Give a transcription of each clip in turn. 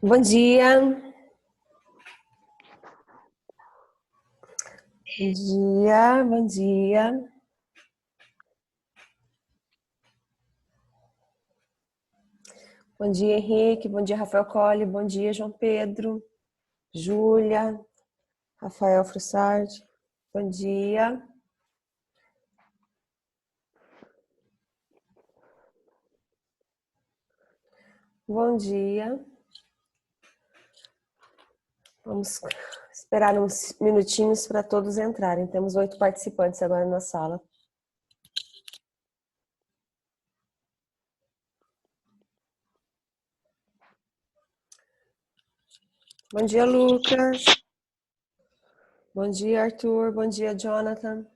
Bom dia. Bom dia, bom dia. Bom dia, Henrique. Bom dia, Rafael Colli. Bom dia, João Pedro. Júlia. Rafael Frussardi. Bom dia. Bom dia. Vamos esperar uns minutinhos para todos entrarem. Temos 8 participantes agora na sala. Bom dia, Lucas. Bom dia, Arthur. Bom dia, Jonathan.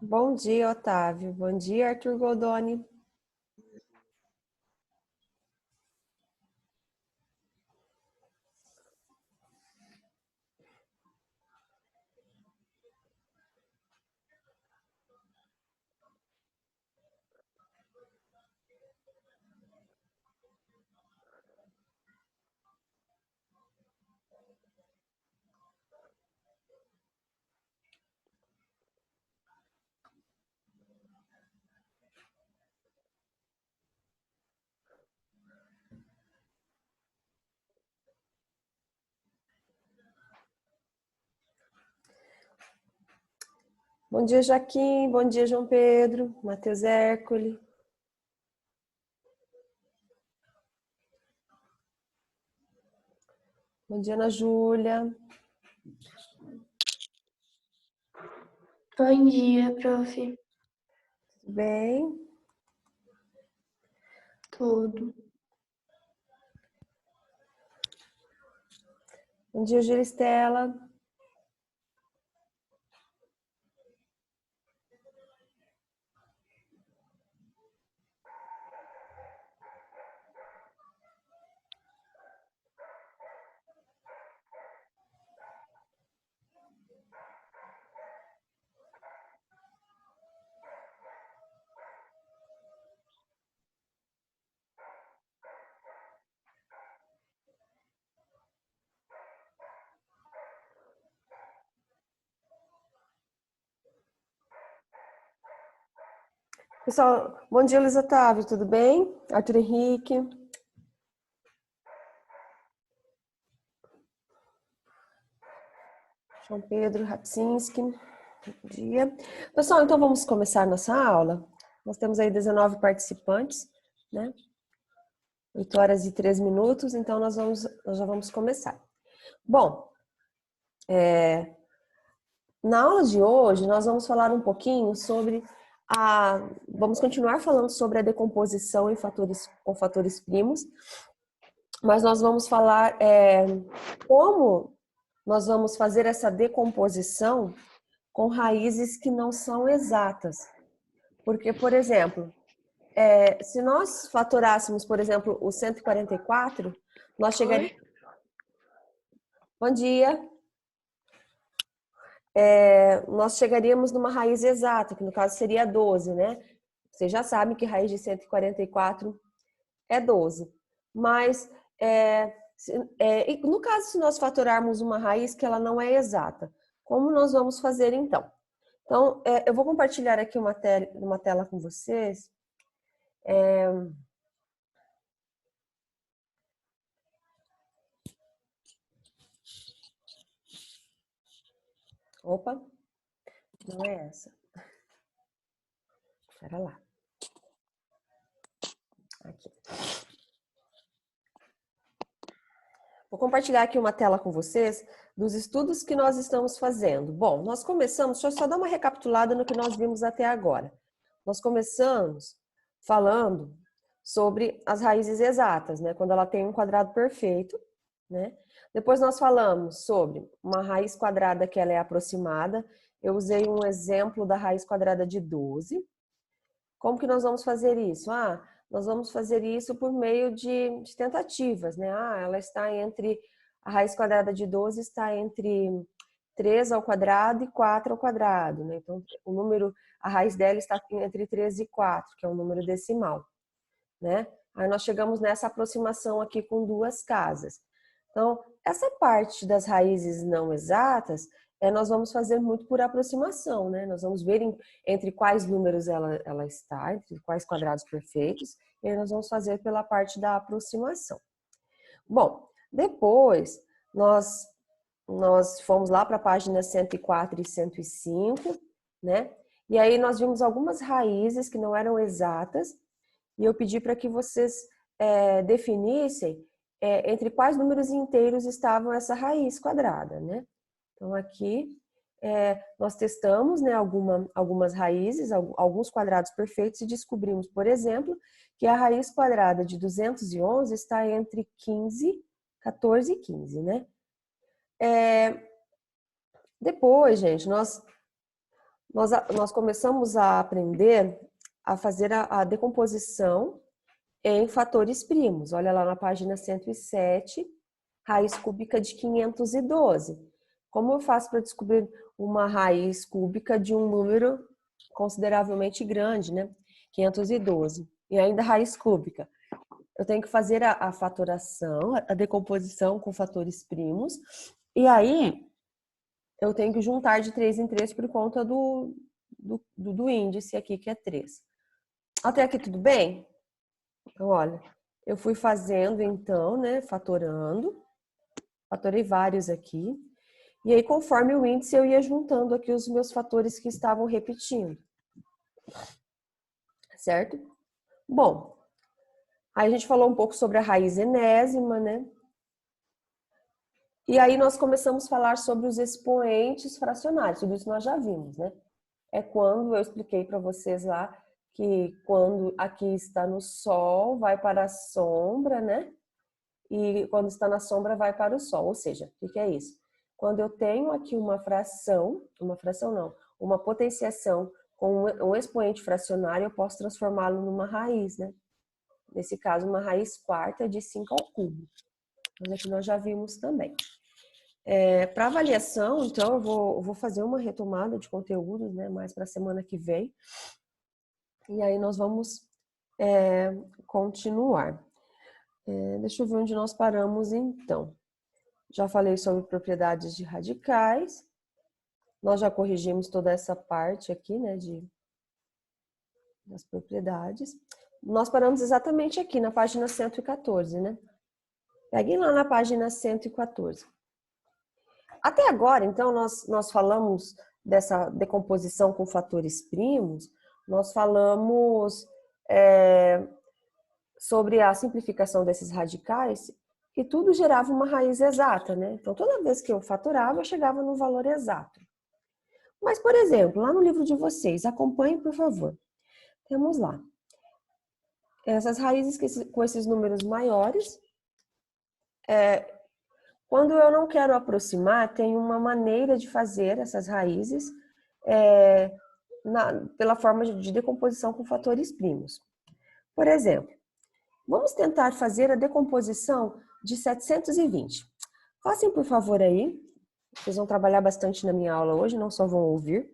Bom dia, Otávio. Bom dia, Arthur Goldoni. Bom dia, Jaquim. Bom dia, João Pedro. Matheus Hércole. Bom dia, Ana Júlia. Bom dia, prof. Tudo bem? Tudo. Bom dia, Giristela. Pessoal, bom dia, Luiz Otávio, tudo bem? Arthur Henrique. João Pedro Rapsinski. Bom dia. Pessoal, então vamos começar nossa aula. Nós temos aí 19 participantes, né? 8 horas e 3 minutos, então nós já vamos começar. Bom, na aula de hoje nós vamos falar um pouquinho sobre vamos continuar falando sobre a decomposição com fatores primos, mas nós vamos falar como nós vamos fazer essa decomposição com raízes que não são exatas. Porque, por exemplo, se nós fatorássemos, por exemplo, o 144, nós chegaríamos... Bom dia! Nós chegaríamos numa raiz exata, que no caso seria 12, né? Vocês já sabem que raiz de 144 é 12. Mas, no caso, se nós fatorarmos uma raiz que ela não é exata, como nós vamos fazer então? Então, eu vou compartilhar aqui uma tela com vocês. Opa, não é essa. Espera lá. Aqui. Vou compartilhar aqui uma tela com vocês dos estudos que nós estamos fazendo. Bom, nós começamos, deixa eu só dar uma recapitulada no que nós vimos até agora. Nós começamos falando sobre as raízes exatas, né? Quando ela tem um quadrado perfeito, né? Depois nós falamos sobre uma raiz quadrada que ela é aproximada. Eu usei um exemplo da raiz quadrada de 12. Como que nós vamos fazer isso? Nós vamos fazer isso por meio de tentativas, né? Ela está entre, a raiz quadrada de 12 está entre 3 ao quadrado e 4 ao quadrado, né? Então, a raiz dela está entre 3 e 4, que é um número decimal, né? Aí nós chegamos nessa aproximação aqui com duas casas. Então, essa parte das raízes não exatas, nós vamos fazer muito por aproximação, né? Nós vamos ver entre quais números ela está, entre quais quadrados perfeitos, e aí nós vamos fazer pela parte da aproximação. Bom, depois nós fomos lá para a página 104 e 105, né? E aí nós vimos algumas raízes que não eram exatas, e eu pedi para que vocês definissem entre quais números inteiros estavam essa raiz quadrada, né? Então, aqui nós testamos, né, algumas raízes, alguns quadrados perfeitos e descobrimos, por exemplo, que a raiz quadrada de 211 está entre 14 e 15, né? Depois, gente, nós começamos a aprender a fazer a decomposição em fatores primos. Olha lá na página 107, raiz cúbica de 512. Como eu faço para descobrir uma raiz cúbica de um número consideravelmente grande, né? 512. E ainda raiz cúbica. Eu tenho que fazer a fatoração, a decomposição com fatores primos. E aí, eu tenho que juntar de 3 em 3 por conta do índice aqui, que é 3. Até aqui tudo bem? Então, olha, eu fui fazendo então, né, fatorei vários aqui, e aí conforme o índice eu ia juntando aqui os meus fatores que estavam repetindo, certo? Bom, aí a gente falou um pouco sobre a raiz enésima, né? E aí nós começamos a falar sobre os expoentes fracionários, tudo isso nós já vimos, né? É quando eu expliquei para vocês lá que quando aqui está no sol, vai para a sombra, né? E quando está na sombra, vai para o sol. Ou seja, o que é isso? Quando eu tenho aqui uma fração não, uma potenciação com um expoente fracionário, eu posso transformá-lo numa raiz, né? Nesse caso, uma raiz quarta de 5 ao cubo. Mas aqui nós já vimos também. Para avaliação, então, eu vou fazer uma retomada de conteúdos, né, mais para a semana que vem. E aí nós vamos continuar. Deixa eu ver onde nós paramos, então. Já falei sobre propriedades de radicais. Nós já corrigimos toda essa parte aqui, né, das propriedades. Nós paramos exatamente aqui, na página 114, né? Peguem lá na página 114. Até agora, então, nós falamos dessa decomposição com fatores primos, nós falamos sobre a simplificação desses radicais, que tudo gerava uma raiz exata, né? Então, toda vez que eu fatorava, eu chegava no valor exato. Mas, por exemplo, lá no livro de vocês, acompanhem, por favor. Temos lá essas raízes com esses números maiores. Quando eu não quero aproximar, tem uma maneira de fazer essas raízes pela forma de decomposição com fatores primos. Por exemplo, vamos tentar fazer a decomposição de 720. Façam, por favor, aí. Vocês vão trabalhar bastante na minha aula hoje, não só vão ouvir.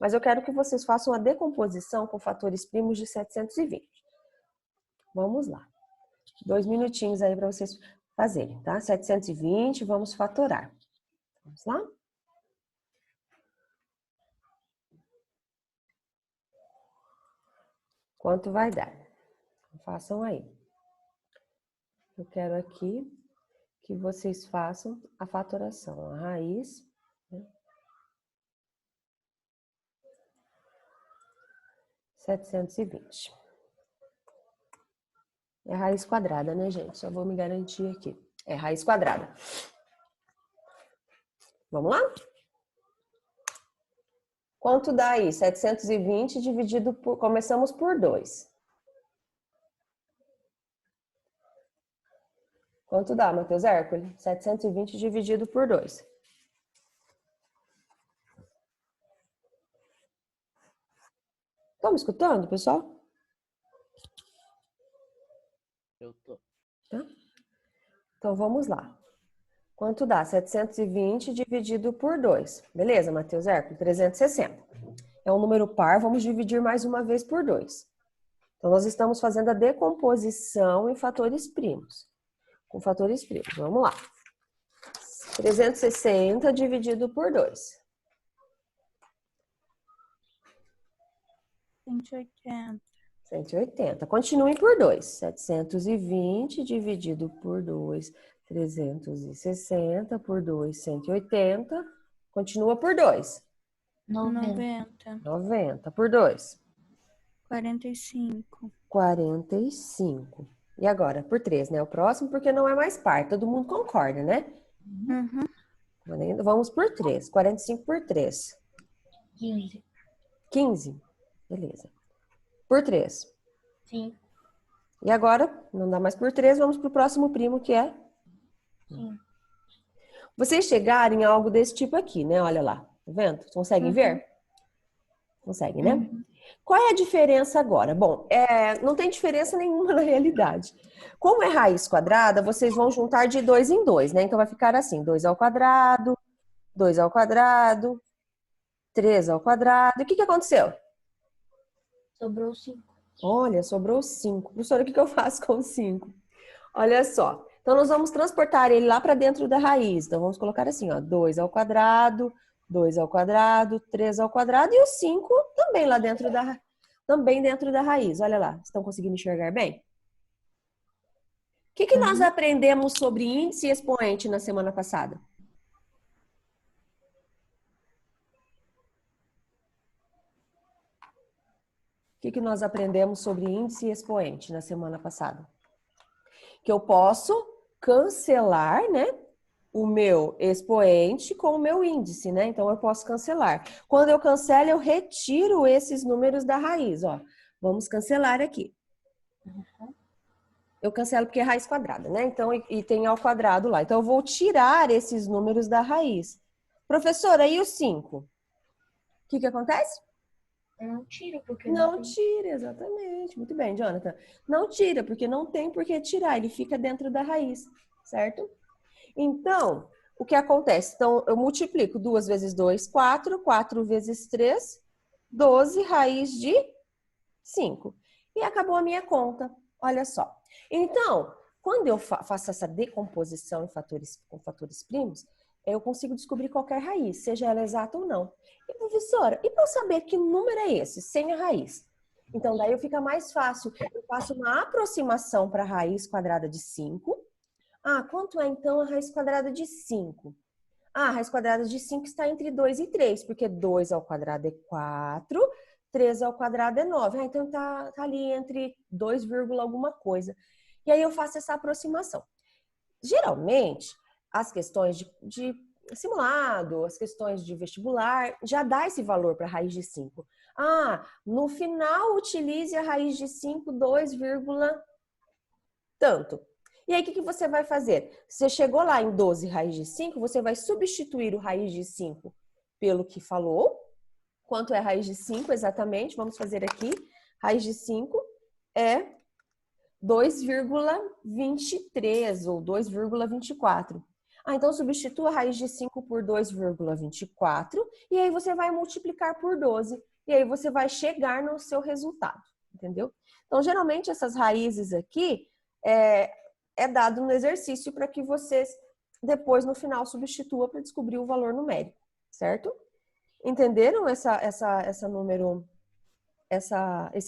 Mas eu quero que vocês façam a decomposição com fatores primos de 720. Vamos lá. 2 minutinhos aí para vocês fazerem, tá? 720, vamos fatorar. Vamos lá? Quanto vai dar? Façam aí. Eu quero aqui que vocês façam a fatoração, a raiz, né? 720. É raiz quadrada, né, gente? Só vou me garantir aqui. É raiz quadrada. Vamos lá? Quanto dá aí? 720 dividido por... Começamos por 2. Quanto dá, Matheus Hércules? 720 dividido por 2. Estão me escutando, pessoal? Eu tô. Tá? Então, vamos lá. Quanto dá? 720 dividido por 2. Beleza, Matheus Hércules? 360. É um número par, vamos dividir mais uma vez por 2. Então, nós estamos fazendo a decomposição em fatores primos. Com fatores primos. Vamos lá. 360 dividido por 2. 180. 180. Continue por 2. 720 dividido por 2. 360 por 2. 180. Continua por 2. 90. 90 por 2. 45. 45. E agora, por 3, né? O próximo, porque não é mais par. Todo mundo concorda, né? Uhum. Vamos por 3. 45 por 3. 15. 15. Beleza. Por 3. 5. E agora, não dá mais por 3, vamos pro próximo primo, que é... 5. Vocês chegarem a algo desse tipo aqui, né? Olha lá. Tá vendo? Conseguem ver? Conseguem, né? Qual é a diferença agora? Bom, não tem diferença nenhuma na realidade. Como é raiz quadrada, vocês vão juntar de 2 em 2, né? Então vai ficar assim, 2 ao quadrado, 2 ao quadrado, 3 ao quadrado. E o que aconteceu? Sobrou 5. Olha, sobrou 5. Professora, o que eu faço com 5? Olha só. Então, nós vamos transportar ele lá para dentro da raiz. Então, vamos colocar assim, ó, 2 ao quadrado, 2 ao quadrado, 3 ao quadrado e o 5 também lá dentro da raiz. Olha lá, estão conseguindo enxergar bem? O que nós aprendemos sobre índice e expoente na semana passada? O que nós aprendemos sobre índice e expoente na semana passada? Que eu posso cancelar, né, o meu expoente com o meu índice, né? Então, eu posso cancelar. Quando eu cancelo, eu retiro esses números da raiz, ó. Vamos cancelar aqui. Eu cancelo porque é raiz quadrada, né? Então, e tem ao quadrado lá. Então, eu vou tirar esses números da raiz. Professora, e o 5? O que acontece? Não tira, porque Não tira, exatamente. Muito bem, Jonathan. Não tira, porque não tem por que tirar. Ele fica dentro da raiz, certo? Então, o que acontece? Então, eu multiplico 2 vezes 2, 4. 4 vezes 3, 12, raiz de 5. E acabou a minha conta. Olha só. Então, quando eu faço essa decomposição com fatores primos, eu consigo descobrir qualquer raiz, seja ela exata ou não. E, professora, e para eu saber que número é esse, sem a raiz? Então, daí fica mais fácil. Eu faço uma aproximação para a raiz quadrada de 5. Ah, quanto é então a raiz quadrada de 5? Ah, a raiz quadrada de 5 está entre 2 e 3, porque 2 ao quadrado é 4, 3 ao quadrado é 9. Ah, então tá ali entre 2, alguma coisa. E aí eu faço essa aproximação. Geralmente, as questões de simulado, as questões de vestibular, já dá esse valor para a raiz de 5. Ah, no final utilize a raiz de 5, 2, tanto. E aí, o que você vai fazer? Você chegou lá em 12 raiz de 5, você vai substituir o raiz de 5 pelo que falou. Quanto é raiz de 5 exatamente? Vamos fazer aqui. Raiz de 5 é 2,23 ou 2,24. Ah, então substitua a raiz de 5 por 2,24 e aí você vai multiplicar por 12 e aí você vai chegar no seu resultado, entendeu? Então, geralmente essas raízes aqui é dado no exercício para que vocês depois no final substitua para descobrir o valor numérico, certo? Entenderam esse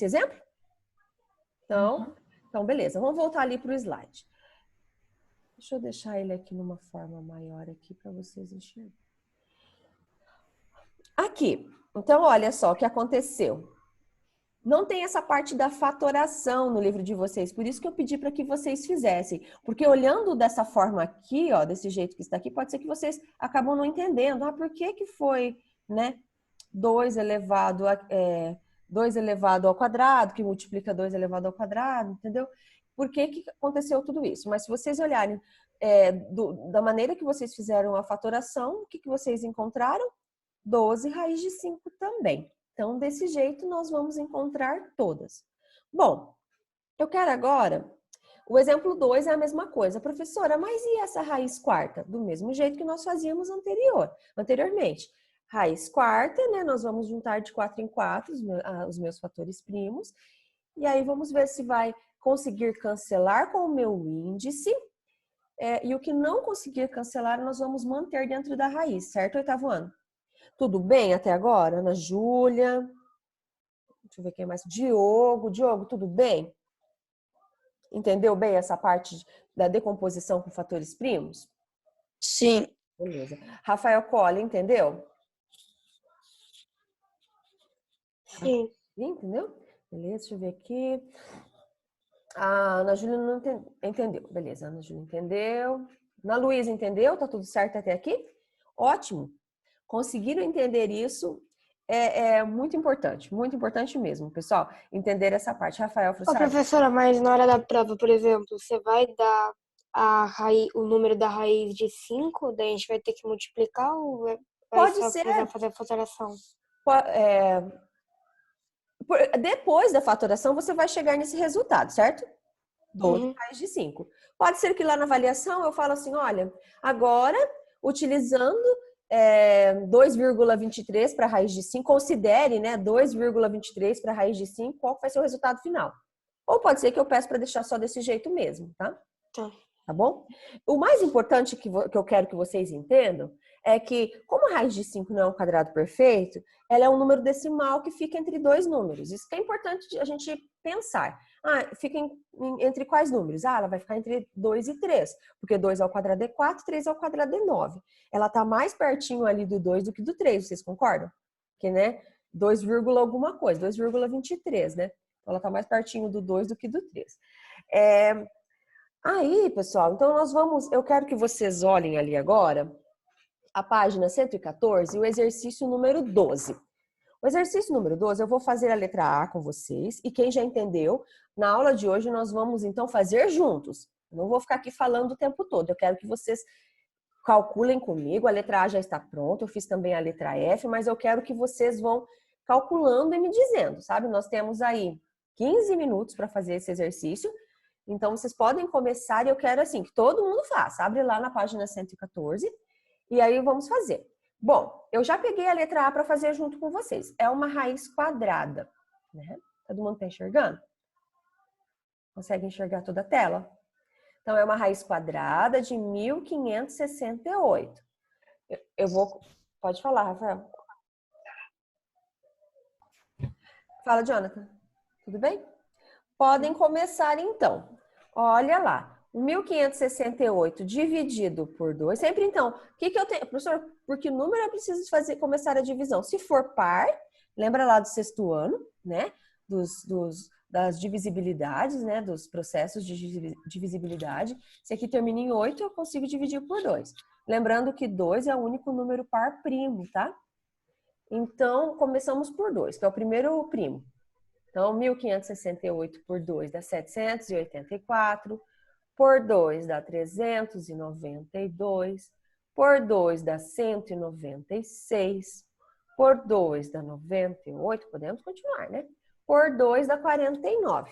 exemplo? Então, beleza. Vamos voltar ali para o slide. Deixa eu deixar ele aqui numa forma maior aqui para vocês enxergarem. Aqui. Então, olha só o que aconteceu. Não tem essa parte da fatoração no livro de vocês, por isso que eu pedi para que vocês fizessem. Porque olhando dessa forma aqui, ó, desse jeito que está aqui, pode ser que vocês acabam não entendendo. Ah, por que foi, né, 2 elevado ao quadrado, que multiplica 2 elevado ao quadrado, entendeu? Por que aconteceu tudo isso? Mas se vocês olharem da maneira que vocês fizeram a fatoração, o que vocês encontraram? 12 raiz de 5 também. Então, desse jeito, nós vamos encontrar todas. Bom, eu quero agora O exemplo 2 é a mesma coisa. Professora, mas e essa raiz quarta? Do mesmo jeito que nós fazíamos anteriormente. Raiz quarta, né? Nós vamos juntar de 4 em 4 os meus fatores primos. E aí vamos ver se vai conseguir cancelar com o meu índice. E o que não conseguir cancelar, nós vamos manter dentro da raiz, certo, oitavo ano? Tudo bem até agora? Ana Júlia. Deixa eu ver quem mais. Diogo, tudo bem? Entendeu bem essa parte da decomposição com fatores primos? Sim. Beleza. Rafael Colli, entendeu? Sim. Entendeu? Beleza, deixa eu ver aqui. A Ana Júlia não entendeu. Beleza, a Ana Júlia entendeu. Ana Luísa entendeu? Tá tudo certo até aqui? Ótimo. Conseguiram entender isso? É muito importante mesmo, pessoal, entender essa parte. Rafael, Ô, professora, mas na hora da prova, por exemplo, você vai dar o número da raiz de 5, daí a gente vai ter que multiplicar ou vai Pode só ser. fazer a fatoração? Depois da fatoração, você vai chegar nesse resultado, certo? 12 raiz de 5. Pode ser que lá na avaliação eu falo assim, olha, agora, utilizando 2,23 para a raiz de 5, considere, né, 2,23 para a raiz de 5, qual vai ser o resultado final. Ou pode ser que eu peço para deixar só desse jeito mesmo, tá? Tá bom? O mais importante que eu quero que vocês entendam é que, como a raiz de 5 não é um quadrado perfeito, ela é um número decimal que fica entre dois números. Isso que é importante a gente pensar. Fica entre quais números? Ela vai ficar entre 2 e 3, porque 2 ao quadrado é 4, 3 ao quadrado é 9. Ela está mais pertinho ali do 2 do que do 3, vocês concordam? Porque, né, 2, alguma coisa, 2,23, né? Então, ela está mais pertinho do 2 do que do 3. Aí, pessoal, então eu quero que vocês olhem ali agora a página 114 e o exercício número 12. O exercício número 12, eu vou fazer a letra A com vocês e quem já entendeu, na aula de hoje nós vamos então fazer juntos. Eu não vou ficar aqui falando o tempo todo, eu quero que vocês calculem comigo, a letra A já está pronta, eu fiz também a letra F, mas eu quero que vocês vão calculando e me dizendo, sabe? Nós temos aí 15 minutos para fazer esse exercício. Então, vocês podem começar e eu quero, assim, que todo mundo faça. Abre lá na página 114 e aí vamos fazer. Bom, eu já peguei a letra A para fazer junto com vocês. É uma raiz quadrada, né? Todo mundo está enxergando? Consegue enxergar toda a tela? Então, é uma raiz quadrada de 1568. Eu vou... Pode falar, Rafael. Fala, Jonathan. Tudo bem? Podem começar, então. Olha lá, 1.568 dividido por 2. Sempre, então, o que eu tenho? Professor, por que número eu preciso começar a divisão? Se for par, lembra lá do sexto ano, né? Das divisibilidades, né? Dos processos de divisibilidade. Se aqui termina em 8, eu consigo dividir por 2. Lembrando que 2 é o único número par primo, tá? Então, começamos por 2, que é o primeiro primo. Então, 1.568 por 2 dá 784, por 2 dá 392, por 2 dá 196, por 2 dá 98, podemos continuar, né? Por 2 dá 49.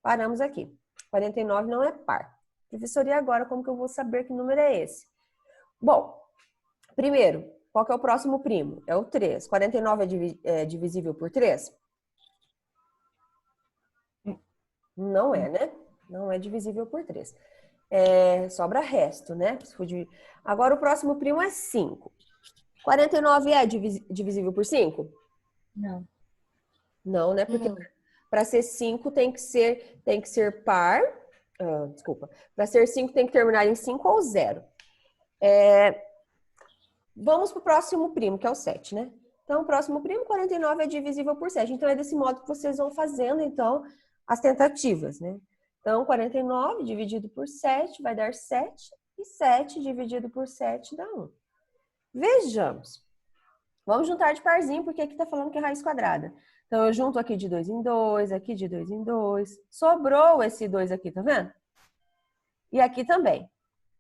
Paramos aqui. 49 não é par. Professor, e agora como que eu vou saber que número é esse? Bom, primeiro, qual que é o próximo primo? É o 3. 49 é divisível por 3? Não é, né? Não é divisível por 3. Sobra resto, né? Agora o próximo primo é 5. 49 é divisível por 5? Não. Não, né? Porque para ser 5 tem que ser par. Desculpa. Para ser 5 tem que terminar em 5 ou 0. Vamos para o próximo primo, que é o 7, né? Então, o próximo primo, 49 é divisível por 7. Então, é desse modo que vocês vão fazendo, então, as tentativas, né? Então, 49 dividido por 7 vai dar 7. E 7 dividido por 7 dá 1. Vejamos. Vamos juntar de parzinho, porque aqui está falando que é raiz quadrada. Então, eu junto aqui de 2 em 2, aqui de 2 em 2. Sobrou esse 2 aqui, tá vendo? E aqui também,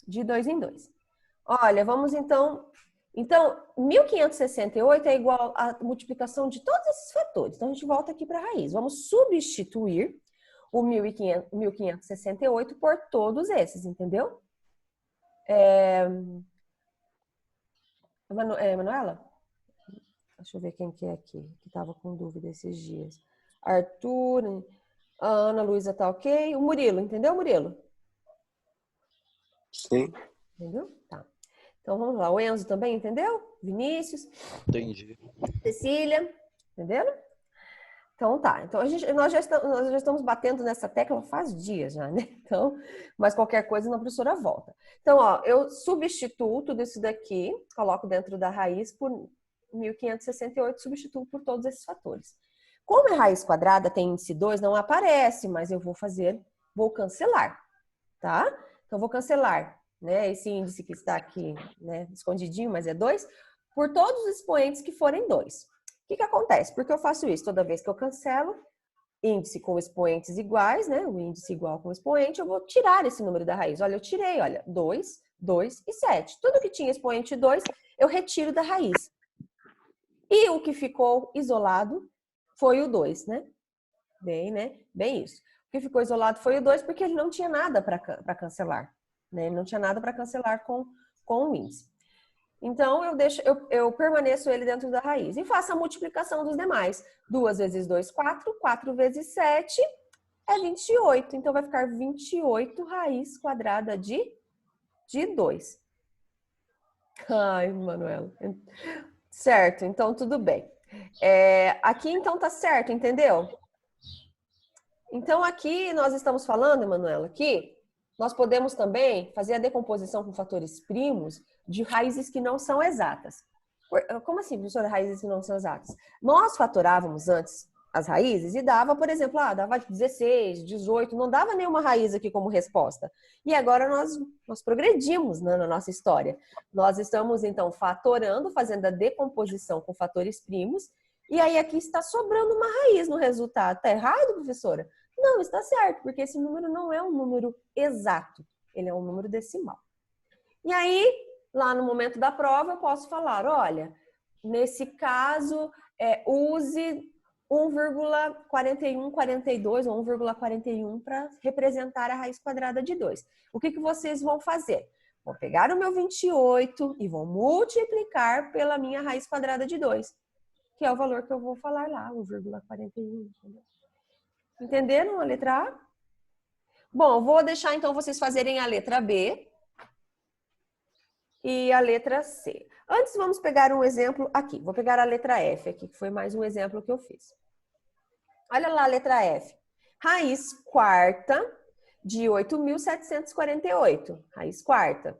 de 2 em 2. Olha, vamos então... Então, 1.568 é igual à multiplicação de todos esses fatores. Então, a gente volta aqui para a raiz. Vamos substituir o 1568 por todos esses, entendeu? Manuela? Deixa eu ver quem que é aqui, que estava com dúvida esses dias. Arthur, a Ana Luísa tá ok. O Murilo, entendeu, Murilo? Sim, Entendeu? Tá. Então vamos lá. O Enzo também, entendeu? Vinícius, entendi. Cecília, entenderam? Então tá. Então nós já estamos batendo nessa tecla faz dias já, né? Então, mas qualquer coisa a professora volta. Então, ó, eu substituo tudo isso daqui, coloco dentro da raiz por 1568, substituo por todos esses fatores. Como é raiz quadrada, tem índice 2, não aparece, mas eu vou cancelar, tá? Então, vou cancelar, né, esse índice que está aqui, né, escondidinho, mas é 2, por todos os expoentes que forem 2. O que acontece? Porque eu faço isso toda vez que eu cancelo índice com expoentes iguais, né, o índice igual com expoente, eu vou tirar esse número da raiz. Olha, eu tirei, olha, 2, 2 e 7. Tudo que tinha expoente 2, eu retiro da raiz. E o que ficou isolado foi o 2, né? Bem isso. O que ficou isolado foi o 2 porque ele não tinha nada para cancelar, né? Ele não tinha nada para cancelar com o índice. Então, eu permaneço ele dentro da raiz. E faço a multiplicação dos demais. 2 vezes 2, 4. 4 vezes 7 é 28. Então, vai ficar 28 raiz quadrada de 2. Ai, Manuela. Certo, então tudo bem. Aqui, então, tá certo, entendeu? Então, aqui nós estamos falando, Emanuela, que nós podemos também fazer a decomposição com fatores primos de raízes que não são exatas. Como assim, professora, raízes que não são exatas? Nós fatorávamos antes as raízes e dava, por exemplo, dava 16, 18, não dava nenhuma raiz aqui como resposta. E agora nós progredimos, né, na nossa história. Nós estamos, então, fatorando, fazendo a decomposição com fatores primos, e aí aqui está sobrando uma raiz no resultado. Está errado, professora? Não, está certo, porque esse número não é um número exato, ele é um número decimal. E aí, lá no momento da prova, eu posso falar, olha, nesse caso, use 1,4142 ou 1,41 para representar a raiz quadrada de 2. O que vocês vão fazer? Vão pegar o meu 28 e vão multiplicar pela minha raiz quadrada de 2, que é o valor que eu vou falar lá, 1,41. Entenderam a letra A? Bom, vou deixar então vocês fazerem a letra B e a letra C. Antes, vamos pegar um exemplo aqui. Vou pegar a letra F aqui, que foi mais um exemplo que eu fiz. Olha lá a letra F. Raiz quarta de 8.748. Raiz quarta.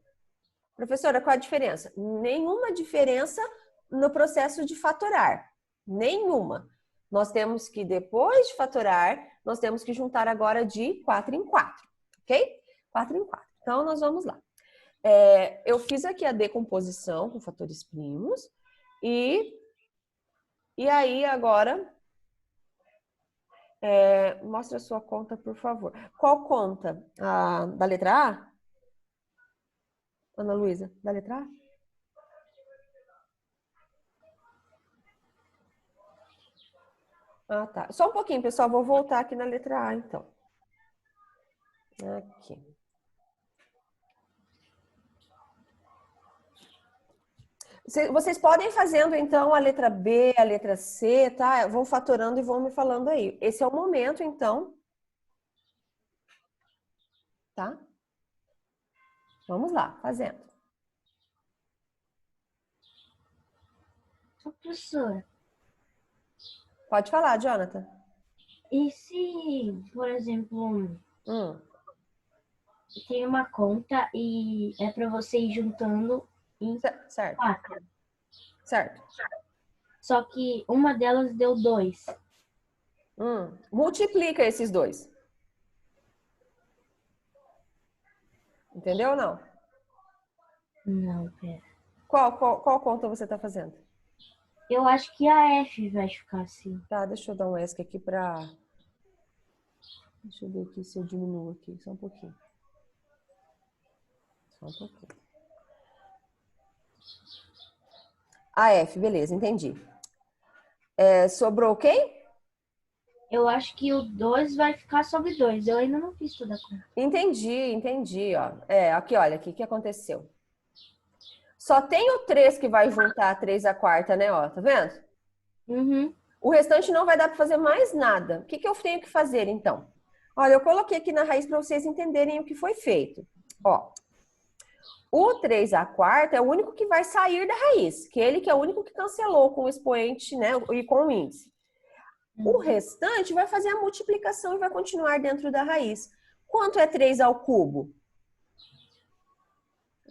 Professora, qual a diferença? Nenhuma diferença no processo de fatorar. Nenhuma. Nós temos que, depois de fatorar, nós temos que juntar agora de 4 em 4. Ok? 4 em 4. Então, nós vamos lá. Eu fiz aqui a decomposição com fatores primos e aí agora mostra a sua conta, por favor. Qual conta? Da letra A? Ana Luísa, da letra A? Ah, tá. Só um pouquinho, pessoal. Vou voltar aqui na letra A, então. Aqui. Vocês podem fazendo, então, a letra B, a letra C, tá? Vão fatorando e vão me falando aí. Esse é o momento, então. Tá? Vamos lá, fazendo. Professora, Pode falar, Jonathan. e se, por exemplo, tem uma conta e é para você ir juntando em Certo. 4. Certo. Só que uma delas deu 2. Multiplica esses dois. Entendeu ou não? Não, pera. Qual conta você está fazendo? Eu acho que a F vai ficar assim. Tá, deixa eu dar um ESC aqui para... Deixa eu ver aqui se eu diminuo aqui, só um pouquinho. Só um pouquinho. A F, beleza, entendi. Sobrou quem? Eu acho que o 2 vai ficar sobre 2. Eu ainda não fiz toda a conta. Entendi, ó. Aqui, olha, aqui, o que aconteceu? Só tem o 3 que vai juntar a 3 à quarta, né, ó, tá vendo? Uhum. O restante não vai dar para fazer mais nada. O que eu tenho que fazer, então? Olha, eu coloquei aqui na raiz para vocês entenderem o que foi feito. Ó, o 3 à quarta é o único que vai sair da raiz, que ele que é o único que cancelou com o expoente, né, e com o índice. O restante vai fazer a multiplicação e vai continuar dentro da raiz. Quanto é 3 ao cubo?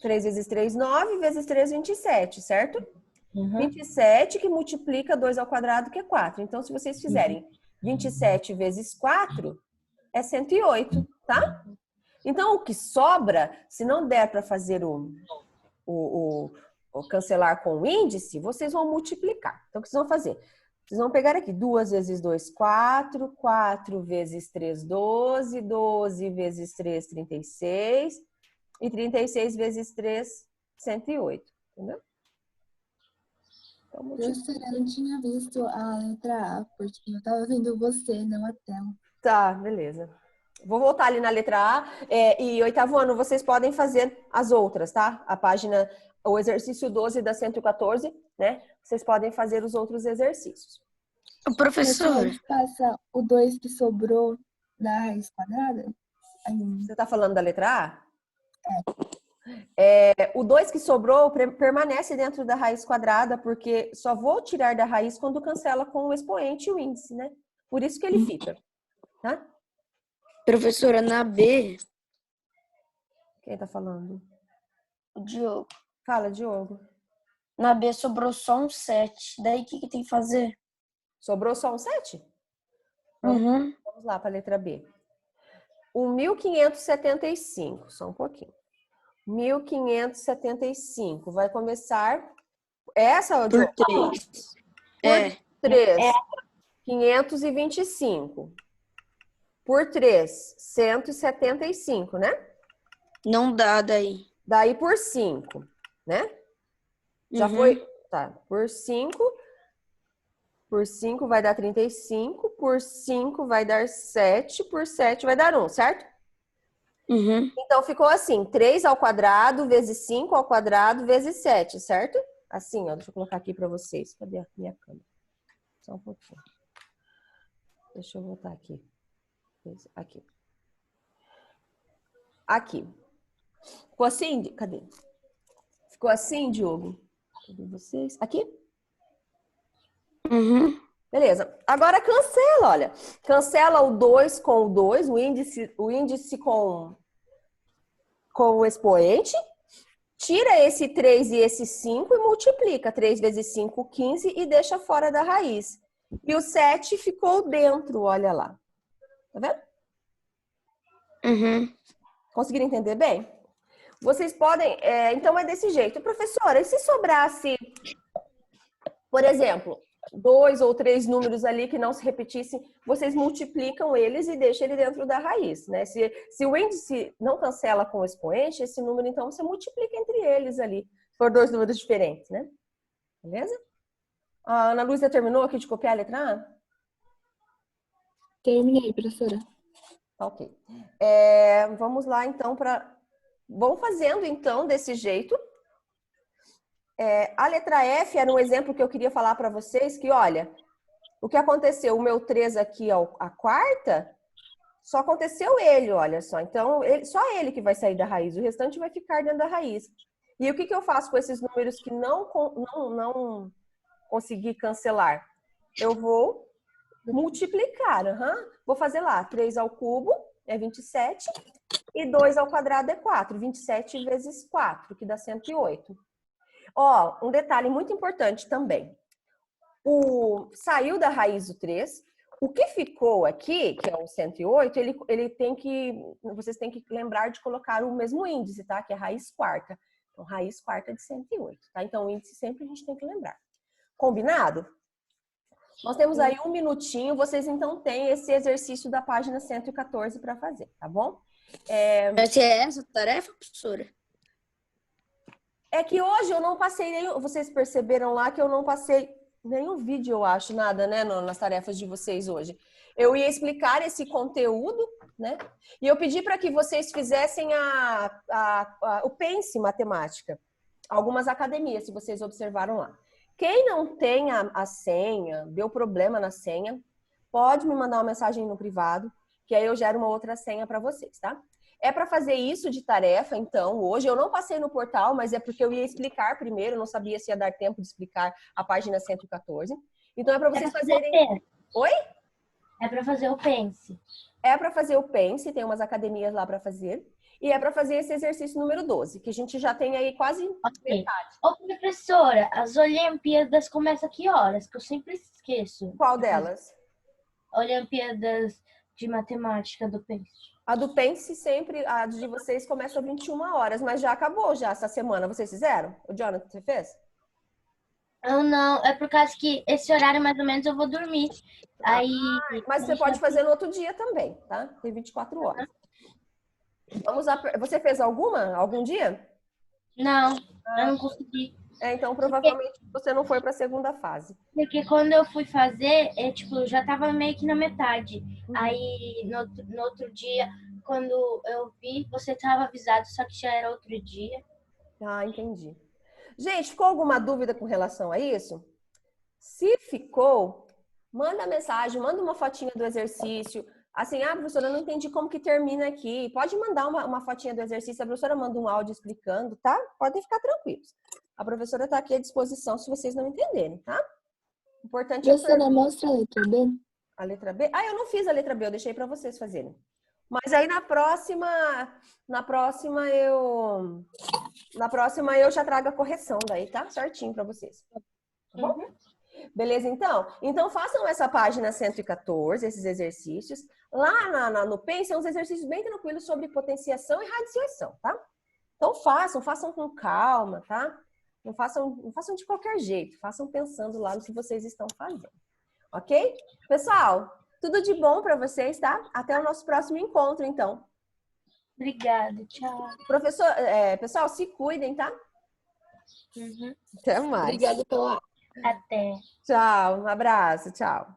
3 vezes 3, 9, vezes 3, 27, certo? Uhum. 27 que multiplica 2 ao quadrado, que é 4. Então, se vocês fizerem 27 vezes 4, é 108, tá? Então, o que sobra, se não der para fazer o cancelar com o índice, vocês vão multiplicar. Então, o que vocês vão fazer? Vocês vão pegar aqui 2 vezes 2, 4, 4 vezes 3, 12, 12 vezes 3, 36, e 36 vezes 3, 108, entendeu? Então, Professora, eu não tinha visto a letra A, porque eu tava vendo você, não a tela. Tá, beleza. Vou voltar ali na letra A. E oitavo ano, vocês podem fazer as outras, tá? A página, o exercício 12 da 114, né? Vocês podem fazer os outros exercícios. Professor, A gente passa o 2 que sobrou da raiz quadrada? Você tá falando da letra A? O 2 que sobrou permanece dentro da raiz quadrada, porque só vou tirar da raiz quando cancela com o expoente e o índice, né? Por isso que ele fica, tá? professora, na B, Quem tá falando? O Diogo. Fala, Diogo. Na B sobrou só um 7. Daí o que tem que fazer? Sobrou só um 7? Uhum. Vamos lá para a letra B. O 1575, só um pouquinho. 1575 vai começar essa por 3. por 3, 525. Por 3, 175, né? Não dá daí. Daí por 5, né? Já foi, tá, por 5 vai dar 35, por 5 vai dar 7, por 7 vai dar 1, certo? Uhum. Então, ficou assim, 3 ao quadrado vezes 5 ao quadrado vezes 7, certo? Assim, ó, deixa eu colocar aqui para vocês. Cadê a minha câmera? Só um pouquinho. Deixa eu voltar aqui. Aqui. Aqui. Ficou assim? Cadê? Ficou assim, Diogo? Cadê vocês? Aqui? Uhum. Beleza. Agora cancela, olha. Cancela o 2 com o 2, o índice com o expoente. Tira esse 3 e esse 5 e multiplica. 3 vezes 5, 15 e deixa fora da raiz. E o 7 ficou dentro, olha lá. Tá vendo? Uhum. Conseguiram entender bem? Vocês podem... então é desse jeito. Professora, e se sobrasse, por exemplo, 2 ou 3 números ali que não se repetissem, vocês multiplicam eles e deixam ele dentro da raiz, né? Se o índice não cancela com o expoente, esse número, então, você multiplica entre eles ali, se for 2 números diferentes, né? Beleza? A Ana Luísa terminou aqui de copiar a letra A? Terminei, professora. Ok. Vamos lá, então, para... Vão fazendo, então, desse jeito. A letra F era um exemplo que eu queria falar para vocês, que, olha, o que aconteceu, o meu 3 aqui, a quarta, só aconteceu ele, olha só. Então, só ele que vai sair da raiz, o restante vai ficar dentro da raiz. E o que eu faço com esses números que não consegui cancelar? Eu vou multiplicar, vou fazer lá, 3 ao cubo é 27, e 2 ao quadrado é 4, 27 vezes 4, que dá 108. Ó, um detalhe muito importante também. Saiu da raiz o 3. O que ficou aqui, que é o 108, vocês têm que lembrar de colocar o mesmo índice, tá? Que é raiz quarta. Então, raiz quarta de 108, tá? Então, o índice sempre a gente tem que lembrar. Combinado? Nós temos aí 1 minutinho. Vocês, então, têm esse exercício da página 114 para fazer, tá bom? Vai ser essa a tarefa, professora? É que hoje eu não passei vocês perceberam lá que eu não passei nenhum vídeo, eu acho, nada, né, nas tarefas de vocês hoje. Eu ia explicar esse conteúdo, né? E eu pedi para que vocês fizessem o Pense Matemática. Algumas academias, se vocês observaram lá. Quem não tem a senha, deu problema na senha, pode me mandar uma mensagem no privado, que aí eu gero uma outra senha para vocês, tá? É para fazer isso de tarefa, então, hoje. Eu não passei no portal, mas é porque eu ia explicar primeiro, não sabia se ia dar tempo de explicar a página 114. Então, é para vocês fazerem... Oi? É para fazer o Pense. É para fazer o Pense, tem umas academias lá para fazer. E é para fazer esse exercício número 12, que a gente já tem aí quase metade. Ô, professora, as Olimpíadas começam a que horas? Que eu sempre esqueço. Qual delas? Olimpíadas de Matemática do Pense. A do Pense sempre, a de vocês começa às 21 horas, mas já acabou já essa semana. Vocês fizeram? O Jonathan, você fez? Eu não, é por causa que esse horário mais ou menos eu vou dormir. Aí. Mas você pode fazer no outro dia também, tá? Tem 24 horas. Você fez algum dia? Não, eu não consegui. Então provavelmente você não foi para a segunda fase. Porque quando eu fui fazer, tipo, já tava meio que na metade. Aí no outro dia, quando eu vi, você tava avisado, só que já era outro dia. Ah, entendi. Gente, ficou alguma dúvida com relação a isso? Se ficou, manda mensagem, manda uma fotinha do exercício. Assim, professora, eu não entendi como que termina aqui. Pode mandar uma fotinha do exercício, a professora manda um áudio explicando, tá? Podem ficar tranquilos. A professora está aqui à disposição se vocês não entenderem, tá? Importante Professora, mostra a letra B. A letra B? Eu não fiz a letra B, eu deixei para vocês fazerem. Mas aí na próxima eu já trago a correção daí, tá? Certinho para vocês. Tá bom? Beleza, então? Então façam essa página 114, esses exercícios. Lá no Pense, são uns exercícios bem tranquilos sobre potenciação e radiciação, tá? Então façam com calma, tá? Não façam de qualquer jeito, façam pensando lá no que vocês estão fazendo. Ok? Pessoal, tudo de bom para vocês, tá? Até o nosso próximo encontro, então. Obrigada, tchau. Pessoal, se cuidem, tá? Até mais. Obrigada pela Até. Tchau, um abraço, tchau.